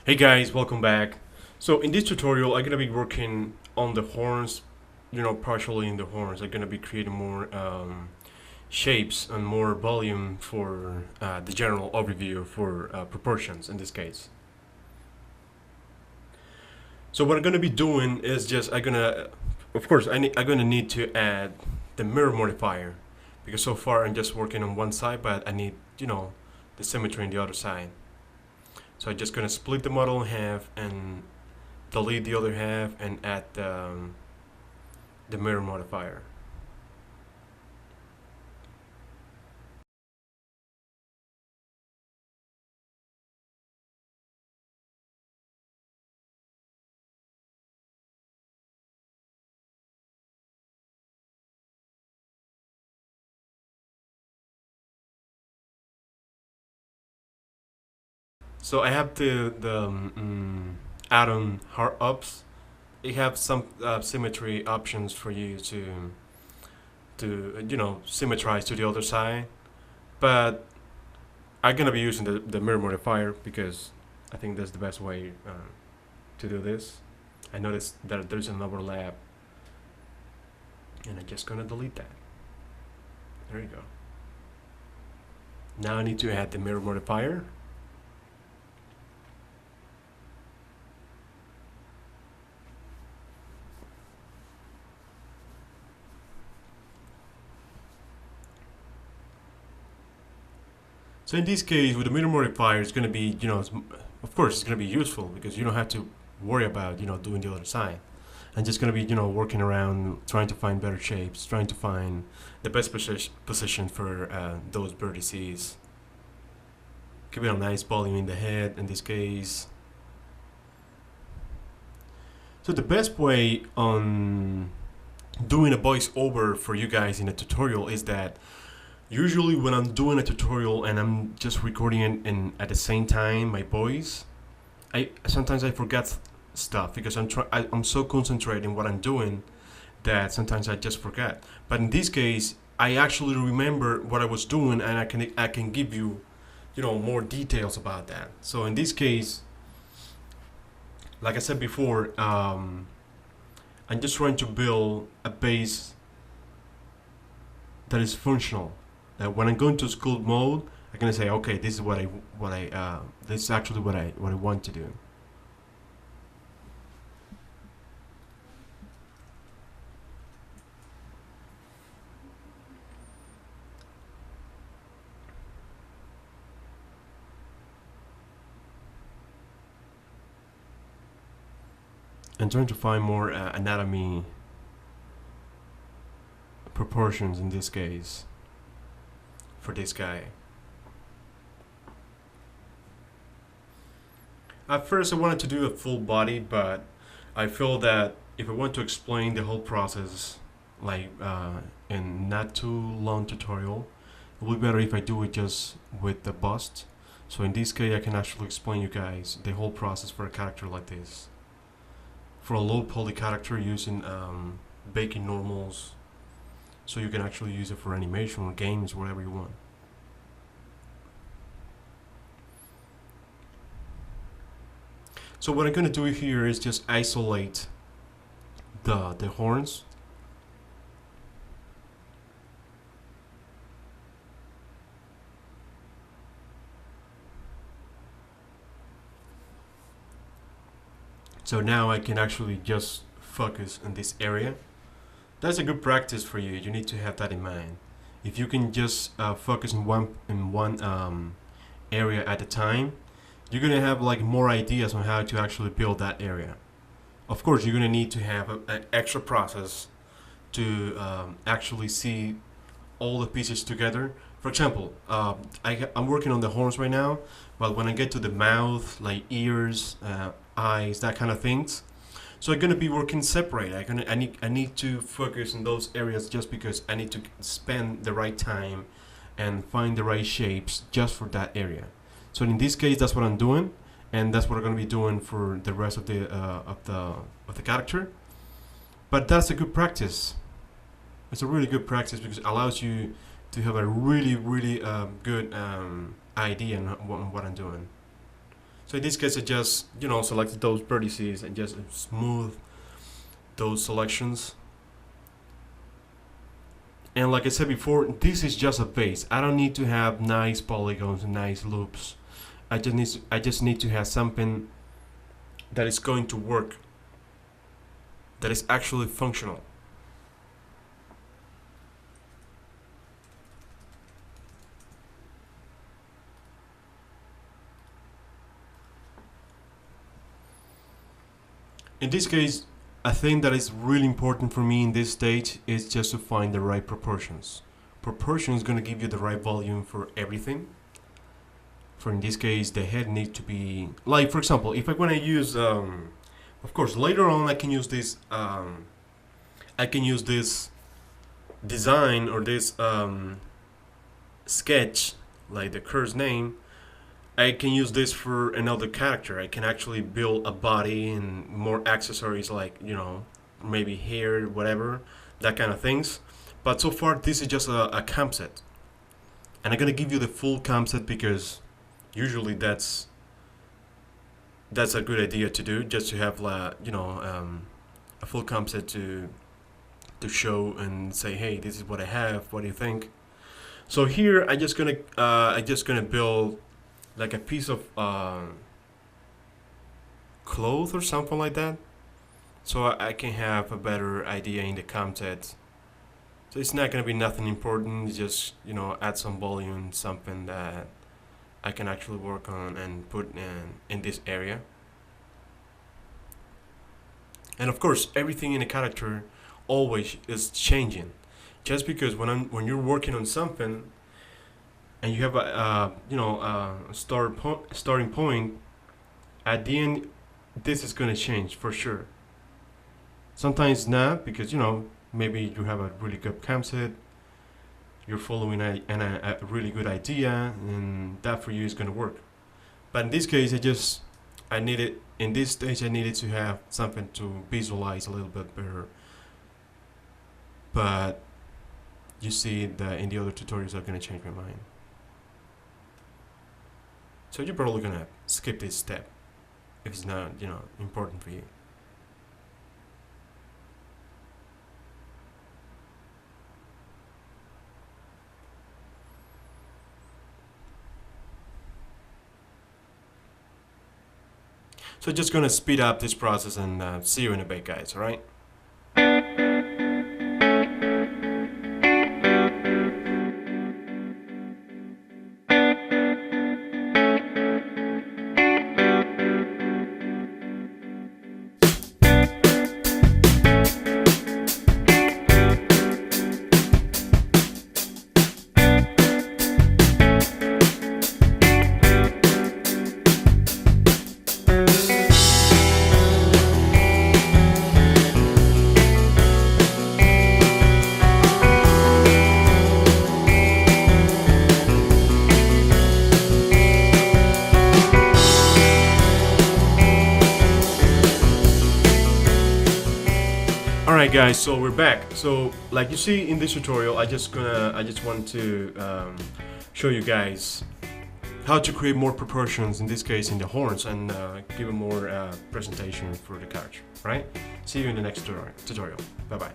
Hey guys, welcome back. So in this tutorial, I'm gonna be working on the horns, partially in the horns. I'm gonna be creating more shapes and more volume for the general overview for proportions in this case. So what I'm gonna be doing is just I'm gonna need to add the mirror modifier because so far I'm just working on one side, but I need the symmetry on the other side. So I'm just gonna split the model in half and delete the other half and add the mirror modifier. So I have the atom heart ups. It have some symmetry options for you to symmetrize to the other side, but I'm gonna be using the mirror modifier because I think that's the best way to do this. I noticed that there's an overlap, and I'm just gonna delete that. There you go. Now I need to add the mirror modifier. So in this case, with the mirror modifier, it's going to be, of course, it's going to be useful because you don't have to worry about, doing the other side. I'm just going to be, working around, trying to find better shapes, trying to find the best position for those vertices. Give it a nice volume in the head, in this case. So the best way on doing a voiceover for you guys in a tutorial is that usually when I'm doing a tutorial and I'm just recording it in at the same time my voice, I sometimes I forget stuff because I'm so concentrated in what I'm doing that sometimes I just forget. But in this case, I actually remember what I was doing and I can give you more details about that. So in this case, like I said before, I'm just trying to build a base that is functional. That when I go into sculpt mode, I'm gonna say, okay, this is this is actually what I want to do. And trying to find more anatomy proportions in this case for this guy. At first, I wanted to do a full body, but I feel that if I want to explain the whole process, like in not too long tutorial, it would be better if I do it just with the bust. So in this case, I can actually explain you guys the whole process for a character like this. For a low poly character using baking normals, so you can actually use it for animation or games, whatever you want. So what I'm gonna do here is just isolate the horns. So now I can actually just focus on this area. That's a good practice for you. You need to have that in mind. If you can just focus in one area at a time, you're gonna have like more ideas on how to actually build that area. Of course, you're gonna need to have an extra process to actually see all the pieces together. For example, I'm working on the horns right now, but when I get to the mouth, like ears, eyes, that kind of things, so I'm gonna be working separate. I need to focus on those areas just because I need to spend the right time and find the right shapes just for that area. So in this case, that's what I'm doing, and that's what I'm gonna be doing for the rest of the character. But that's a good practice. It's a really good practice because it allows you to have a really good idea on what I'm doing. So in this case, I just, you know, selected those vertices and just smooth those selections. And like I said before, this is just a base. I don't need to have nice polygons and nice loops. I just need to have something that is going to work, that is actually functional. In this case, a thing that is really important for me in this stage is just to find the right proportions. Proportion is going to give you the right volume for everything. For in this case, the head needs to be, like for example, if I want to use, of course, later on I can use this, design or this sketch, like the curse name. I can use this for another character. I can actually build a body and more accessories, like, you know, maybe hair, whatever, that kind of things. But so far, this is just a comp set. And I'm gonna give you the full comp set because usually that's a good idea to do, just to have, you know, a full comp set to show and say, hey, this is what I have. What do you think? So here, I just gonna build like a piece of cloth or something like that, so I can have a better idea in the content. So it's not gonna be nothing important. Just, you know, add some volume, something that I can actually work on and put in this area. And of course, everything in a character always is changing. Just because when you're working on something and you have a starting point, at the end, this is gonna change for sure. Sometimes not, because, you know, maybe you have a really good concept, you're following a really good idea, and that for you is gonna work. But in this case, in this stage, I needed to have something to visualize a little bit better. But you see that in the other tutorials, I'm gonna change my mind. So you're probably gonna skip this step if it's not, you know, important for you. So just gonna speed up this process and see you in a bit, guys. All right. Alright guys, so we're back. So like you see in this tutorial, I just want to show you guys how to create more proportions, in this case in the horns, and give a more presentation for the couch, right? See you in the next tutorial. Bye bye.